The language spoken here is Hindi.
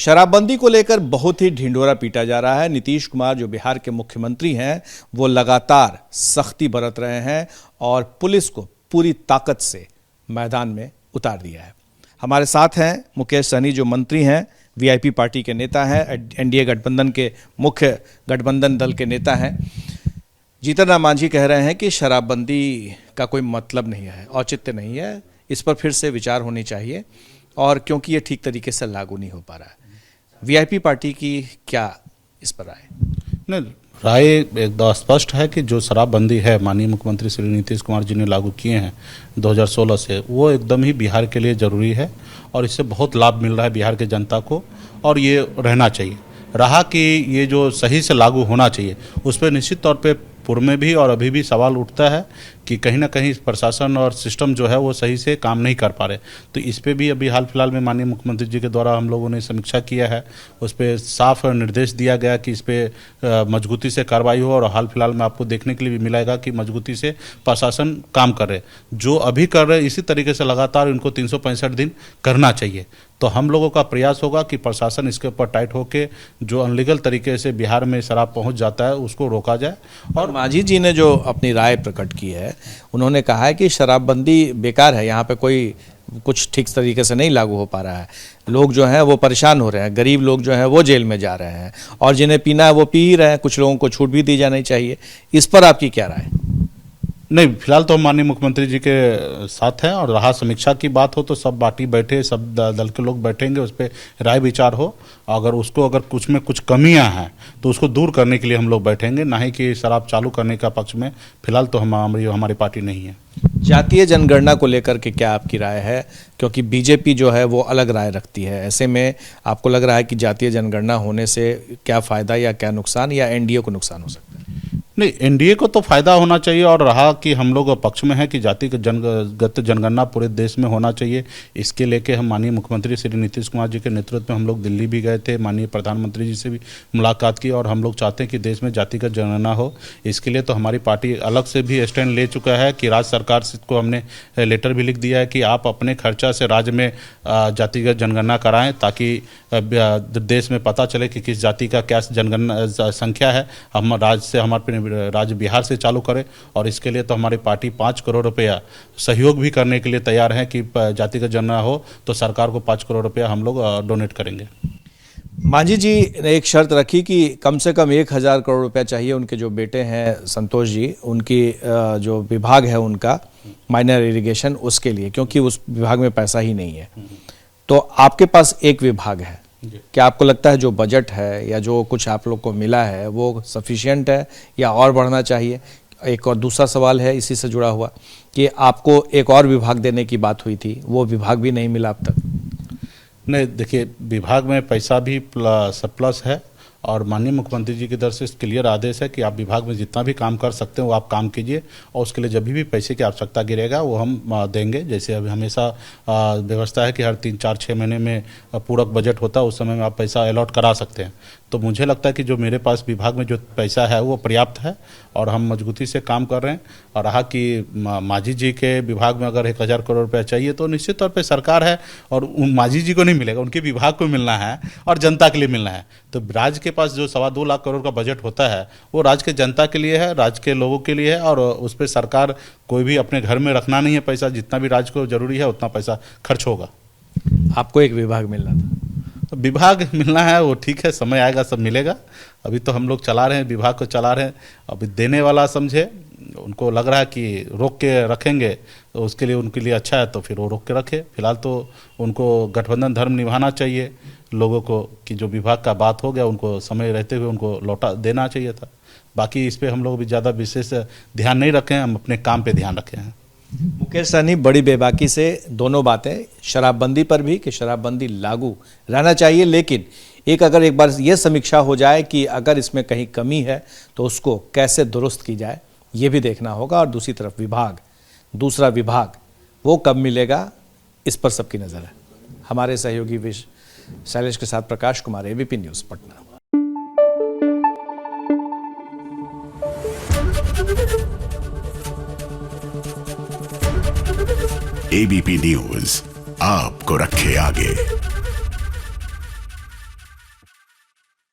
शराबबंदी को लेकर बहुत ही ढिंढोरा पीटा जा रहा है। नीतीश कुमार जो बिहार के मुख्यमंत्री हैं वो लगातार सख्ती बरत रहे हैं और पुलिस को पूरी ताकत से मैदान में उतार दिया है। हमारे साथ हैं मुकेश सहनी जो मंत्री हैं, वीआईपी पार्टी के नेता हैं, एनडीए गठबंधन के मुख्य गठबंधन दल के नेता हैं। जीतन राम मांझी कह रहे हैं कि शराबबंदी का कोई मतलब नहीं है, औचित्य नहीं है, इस पर फिर से विचार होनी चाहिए और क्योंकि ये ठीक तरीके से लागू नहीं हो पा रहा है। वीआईपी पार्टी की क्या इस पर राय? नहीं, राय एकदम स्पष्ट है कि जो शराबबंदी है माननीय मुख्यमंत्री श्री नीतीश कुमार जी ने लागू किए हैं 2016 से, वो एकदम ही बिहार के लिए ज़रूरी है और इससे बहुत लाभ मिल रहा है बिहार के जनता को और ये रहना चाहिए। रहा कि ये जो सही से लागू होना चाहिए उस पर निश्चित तौर पे पूर्व में भी और अभी भी सवाल उठता है कि कहीं ना कहीं प्रशासन और सिस्टम जो है वो सही से काम नहीं कर पा रहे। तो इस पे भी अभी हाल फिलहाल में माननीय मुख्यमंत्री जी के द्वारा हम लोगों ने समीक्षा किया है, उस पर साफ निर्देश दिया गया कि इस पर मजबूती से कार्रवाई हो और हाल फिलहाल में आपको देखने के लिए भी मिलेगा कि मजबूती से प्रशासन काम कर रहे। जो अभी कर रहे इसी तरीके से लगातार इनको 365 दिन करना चाहिए। तो हम लोगों का प्रयास होगा कि प्रशासन इसके ऊपर टाइट होकर जो अनलीगल तरीके से बिहार में शराब पहुंच जाता है उसको रोका जाए। और मांझी जी ने जो अपनी राय प्रकट की है, उन्होंने कहा है कि शराबबंदी बेकार है, यहाँ पे कोई कुछ ठीक तरीके से नहीं लागू हो पा रहा है। लोग जो हैं वो परेशान हो रहे हैं, गरीब लोग जो हैं वो जेल में जा रहे हैं और जिन्हें पीना है वो पी ही रहे हैं। कुछ लोगों को छूट भी दी जानी चाहिए। इस पर आपकी क्या राय? नहीं, फिलहाल तो हम माननीय मुख्यमंत्री जी के साथ हैं और रहा समीक्षा की बात हो तो सब पार्टी बैठे, सब दल के लोग बैठेंगे, उस पर राय विचार हो। अगर कुछ में कुछ कमियां हैं तो उसको दूर करने के लिए हम लोग बैठेंगे, ना ही कि शराब चालू करने का पक्ष में फिलहाल तो हमारी पार्टी नहीं है। जातीय जनगणना को लेकर के क्या आपकी राय है? क्योंकि बीजेपी जो है वो अलग राय रखती है। ऐसे में आपको लग रहा है कि जातीय जनगणना होने से क्या फ़ायदा या क्या नुकसान, या एनडीए को नुकसान हो सकता है? नहीं, एनडीए को तो फायदा होना चाहिए और रहा कि हम लोग पक्ष में है कि जातिगत जनगणना पूरे देश में होना चाहिए। इसके लेके हम माननीय मुख्यमंत्री श्री नीतीश कुमार जी के नेतृत्व में हम लोग दिल्ली भी गए थे, माननीय प्रधानमंत्री जी से भी मुलाकात की और हम लोग चाहते हैं कि देश में जातिगत जनगणना हो। इसके लिए तो हमारी पार्टी अलग से भी स्टैंड ले चुका है कि राज्य सरकार को हमने लेटर भी लिख दिया है कि आप अपने खर्चा से राज्य में जातिगत जनगणना कराएं ताकि देश में पता चले कि किस जाति का क्या जनगणना संख्या है। हम राज्य बिहार से चालू करें और इसके लिए तो हमारी पार्टी 5 करोड़ रुपया सहयोग भी करने के लिए तैयार है कि जातिगत जनगणना हो तो सरकार को 5 करोड़ रुपया हम लोग डोनेट करेंगे। मांझी जी ने एक शर्त रखी कि कम से कम 1000 करोड़ रुपया चाहिए। उनके जो बेटे हैं संतोष जी, उनकी जो विभाग है उनका माइनर इरिगेशन, उसके लिए, क्योंकि उस विभाग में पैसा ही नहीं है। तो आपके पास एक विभाग है, क्या आपको लगता है जो बजट है या जो कुछ आप लोग को मिला है वो सफिशिएंट है या और बढ़ना चाहिए? एक और दूसरा सवाल है इसी से जुड़ा हुआ कि आपको एक और विभाग देने की बात हुई थी, वो विभाग भी नहीं मिला अब तक। नहीं, देखिए, विभाग में पैसा भी सरप्लस है और माननीय मुख्यमंत्री जी की तरफ से क्लियर आदेश है कि आप विभाग में जितना भी काम कर सकते हैं वो आप काम कीजिए और उसके लिए जब भी पैसे की आवश्यकता गिरेगा वो हम देंगे। जैसे अभी हमेशा व्यवस्था है कि हर 3, 4, 6 महीने में पूरक बजट होता है, उस समय में आप पैसा अलॉट करा सकते हैं। तो मुझे लगता है कि जो मेरे पास विभाग में जो पैसा है वो पर्याप्त है और हम मजबूती से काम कर रहे हैं। और रहा कि मांझी जी के विभाग में अगर 1000 करोड़ रुपया चाहिए तो निश्चित तौर पे सरकार है और मांझी जी को नहीं मिलेगा, उनके विभाग को मिलना है और जनता के लिए मिलना है। तो राज्य के पास जो 2.25 लाख करोड़ का बजट होता है वो राज्य के जनता के लिए है, राज्य के लोगों के लिए है और उस पर सरकार कोई भी अपने घर में रखना नहीं है पैसा। जितना भी राज्य को जरूरी है उतना पैसा खर्च होगा। आपको एक विभाग मिलना था? विभाग मिलना है वो ठीक है, समय आएगा सब मिलेगा। अभी तो हम लोग चला रहे हैं, विभाग को चला रहे हैं। अभी देने वाला समझे, उनको लग रहा है कि रोक के रखेंगे तो उसके लिए उनके लिए अच्छा है तो फिर वो रोक के रखे। फिलहाल तो उनको गठबंधन धर्म निभाना चाहिए लोगों को कि जो विभाग का बात हो गया उनको समय रहते हुए उनको लौटा देना चाहिए था। बाकी इस पर हम लोग भी ज़्यादा विशेष ध्यान नहीं रखे हैं, हम अपने काम पे ध्यान रखे हैं। मुकेश सहनी, बड़ी बेबाकी से दोनों बातें, शराबबंदी पर भी कि शराबबंदी लागू रहना चाहिए, लेकिन अगर एक बार ये समीक्षा हो जाए कि अगर इसमें कहीं कमी है तो उसको कैसे दुरुस्त की जाए ये भी देखना होगा। और दूसरी तरफ दूसरा विभाग वो कब मिलेगा इस पर सबकी नज़र है। हमारे सहयोगी शैलेश के साथ प्रकाश कुमार, एबीपी न्यूज़, पटना। एबीपी न्यूज आपको रखे आगे।